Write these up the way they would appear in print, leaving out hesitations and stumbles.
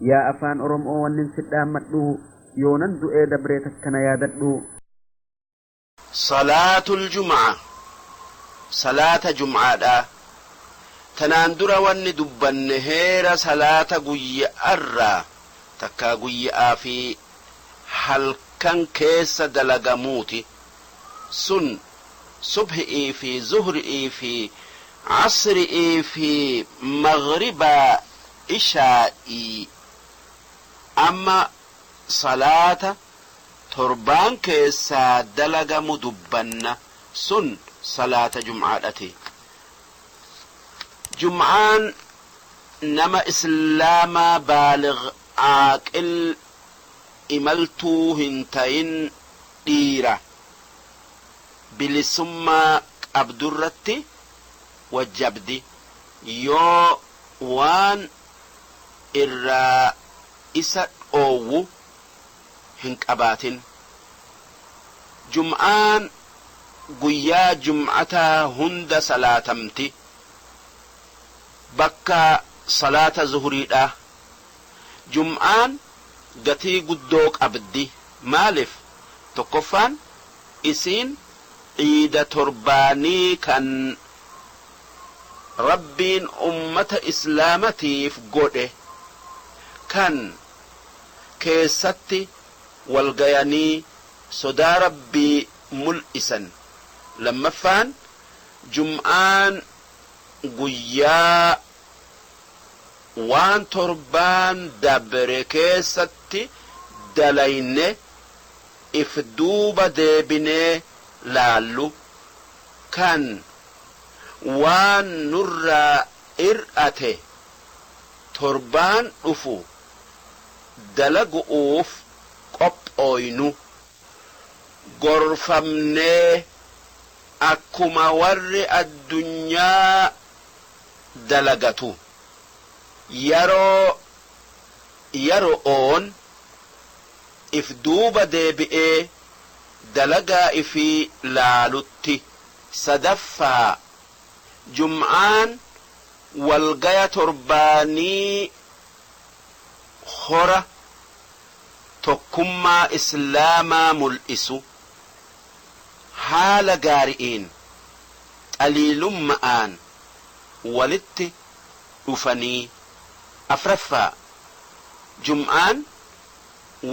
يا أفان أرم أو ونن سدام مدو يونن دو إيدا بريتك كنا ياددو صلاة الجمعة صلاة جمعة تناندر ون دبن هير صلاة قوي أرى تكا قوي في halkan keessa dalagamuuti sun subhi'ii fi zuhri'ii fi casri'ii fi maghribaa ishaa'ii amma salaata torbaan keessaa dalagamu dubbanna sun salaata jum'aadhati jum'aan nama islaamaa baaligh aaqil imaltuu hin tayin dhiira bilisummaa qabdurratti wajjabdi yoo waan irraa isa dhoowwu hin qabaatin jum'aan guyyaa jum'ataa hunda salaatamti bakka salaata zuhuriidha jum'aan gatii guddoo qabdi maalif tokkoffaan isiin ciida torbaanii kan rabbiin ummata islaamatiif godhe kan keessatti walgayanii sodaa rabbii mul'isan lammaffaan jum'aan guyyaa waan torbaan dabre keessatti dalayne if duuba deebinee laallu kan waan nurraa ir'ate torbaan dhufu dalagu'uuf qophooynu gorfamnee akkuma warri addunyaa dalagatu yeroon if duuba deebi'ee dalagaa ifii laalutti sadaffaa jum'aan walgaya torbaanii hora tokkummaa islaamaa mul'isu haala gaari'iin xaliilumma'aan walitti dhufanii afraffaa jum'aan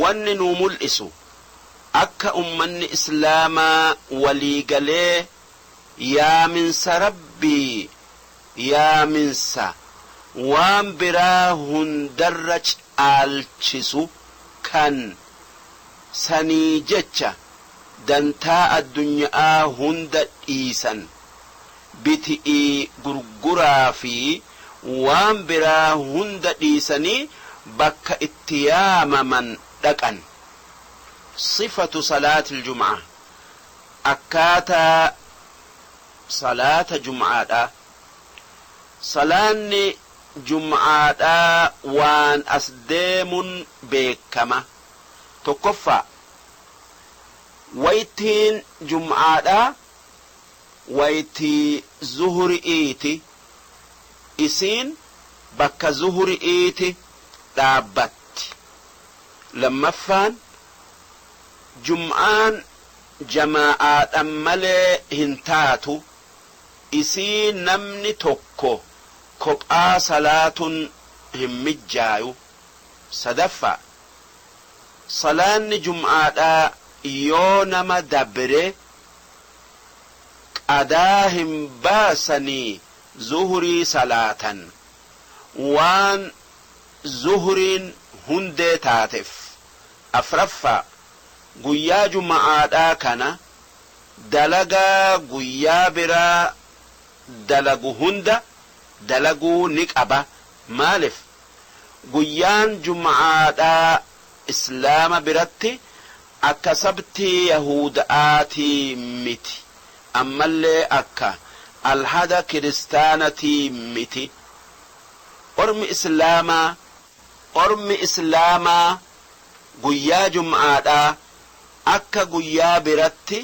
wanni nuu mul'isu akka ummanni islaamaa waliigalee yaaminsa rabbii yaaminsa waan biraa hundarra caalchisu kan sanii jecha dantaa addunyaa hunda dhiisan biti'ii gurguraa fi waan biraa hunda dhiisanii bakka itti yaamaman dhaqan صفة صلاة الجمعة أكاتا صلاة جمعة صلاة جمعة وان أسديم بكما تكفى ويتين جمعة ويتي زهر إيتي إسين بك زهر إيتي دابت لما فان جمعان جماعات أمالي هنتاتو إسي نمني توكو كبقى صلاة همجايو صدفة صلاة جمعات يونما دبري قداهم باسني زهري صلاة وان زهرين هندي تاتف أفرفا guyyaa jum'aadhaa kana dalagaa guyyaa biraa dalagu hunda dalaguu ni qaba maalif guyyaan jum'aadhaa islaama biratti akka sabtii yahudaatii miti ammallee akka alhada kiristaanatii miti ormi islaamaa guyyaa jum'aadhaa akka guyyaa biratti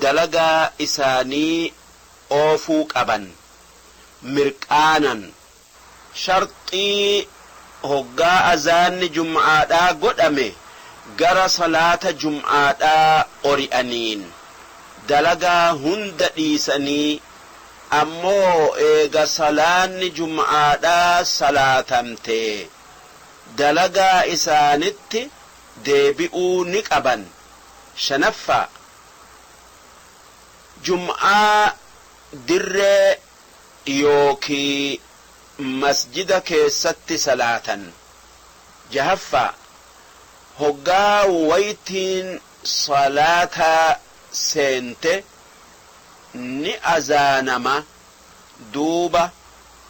dalagaa isaanii oofuu qaban mirqaanan sharxii hoggaa azaanni jum'aadhaa godhame gara salaata jum'aadhaa ori'aniin dalagaa hunda dhiisanii ammoo eega salaanni jum'aadhaa salaatamte dalagaa isaanitti deebi'uu ni qaban. shanaffaa jum'aa dirree yookii masjida keessatti salaatan. jahaffaa hoggaa waytiin salaataa seente ni azaanama duuba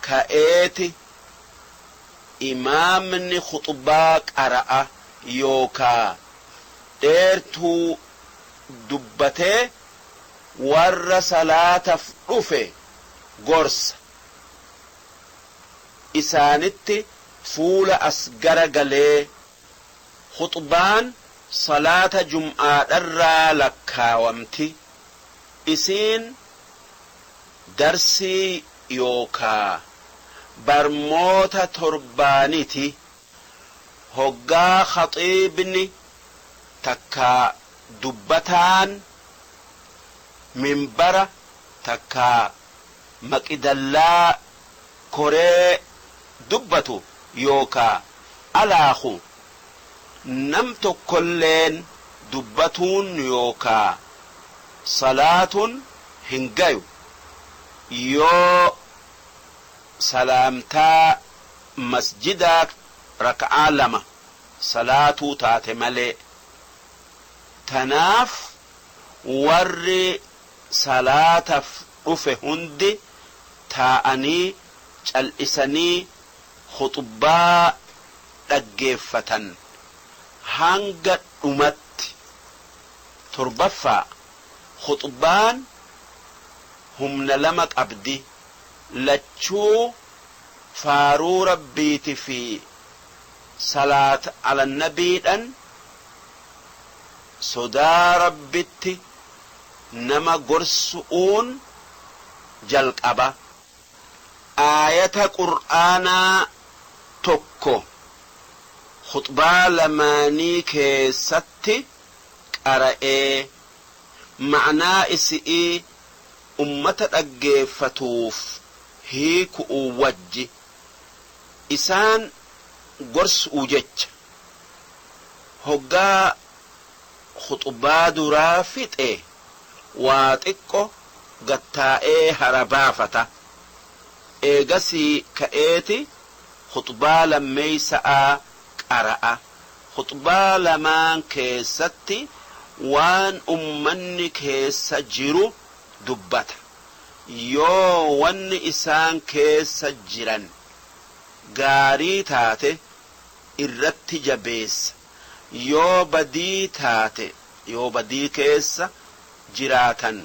ka'eeti imaamni khuxbaa qara'a yookaa dheertuu dubbatee warra salaataf dhufe gorsa isaanitti fuula as garagalee khuxbaan salaata jum'aadharraa lakkaawamti isiin darsii yookaa barmoota torbaaniti hoggaa khaxiibni takkaa dubbataan minbara takkaa maqidallaa koree dubbatu yookaa alaaku nam tokkolleen dubbatuun yookaa salaatun hin gayu yoo salaamtaa masjidaa raka'aa lama salaatuu taate malee. tanaaf warri salaataf dhufe hundi taa'anii cal'isanii khuxbaa dhaggeeffatan hanga dhumatti. torbaffaa khuxbaan humna lama qabdi lachuu faaruu rabbiiti fi salaat ala nabiidhan sodaa rabbitti nama gorsu'uun jalqaba. aayata qur'aanaa tokko khuxbaa lamaanii keessatti qara'ee ma'naa isi'ii ummata dhaggeeffatuuf hiiku'uu wajji isaan gorsu'uu jecha hoggaa khuxbaa duraa fixe waa xiqqo gattaa'ee harabaafata eegasii ka'eeti khuxbaa lammeeysa'aa qara'a. khuxbaa lamaan keessatti waan ummanni keessa jiru dubbata yoo wanni isaan keessa jiran gaarii taate irratti jabeessa yoo badii taate yoo badii keessa jiraatan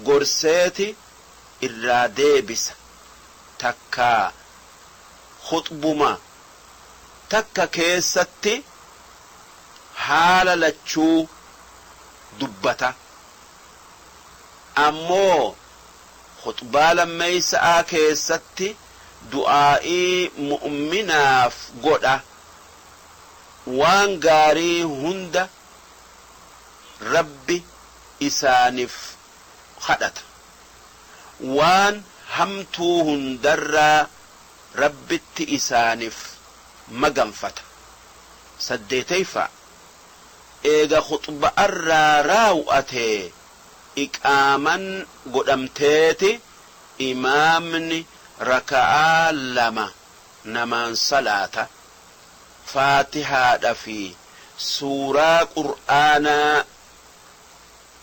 gorseeti irraa deebisa. takkaa khuxbuma takka keessatti haala lachuu dubbata ammoo khuxbaa lammeeysa'aa keessatti du'aa'ii mu'minaaf godha waan gaarii hunda rabbi isaaniif kadhata waan hamtuu hundarraa rabbitti isaaniif maganfata. saddeetayfa eega khuxba'arraa raaw'atee iqaaman godhamteeti imaamni raka'aa lama namaan salaata faatihaadha fi suuraa qur'aanaa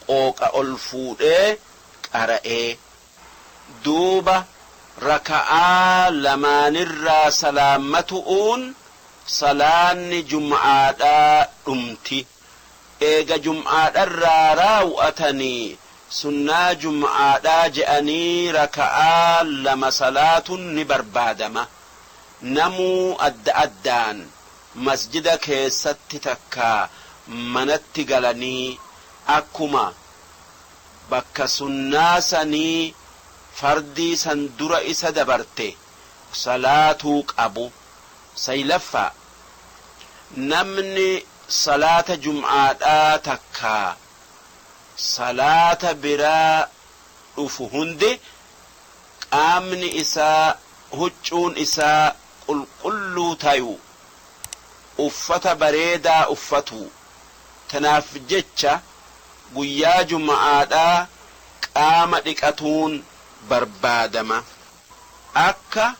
qooqa ol fuudhee qara'ee duuba raka'aa lamaanirraa salaammatu'uun salaanni jum'aadhaa dhumti. eega jum'aadharraa raaw'atanii sunnaa jum'aadhaa je'anii raka'aa lama salaatun ni barbaadama. namuu adda addaan masjida keessatti takkaa manatti galanii akkuma bakka sunnaa sanii fardii san dura isa dabarte salaatuu qabu. سيلفا نمني صلاة جمعة تكا صلاة براء أفهند آمن إساء هجون إساء قل تايو أفتا بريدا أفتو تنافجتش قيا جمعة قام دكاتون بربادما أكا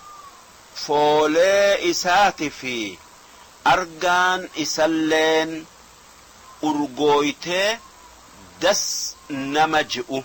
فولي إساتي في أرغان إسالين أرغويته دس نمجئو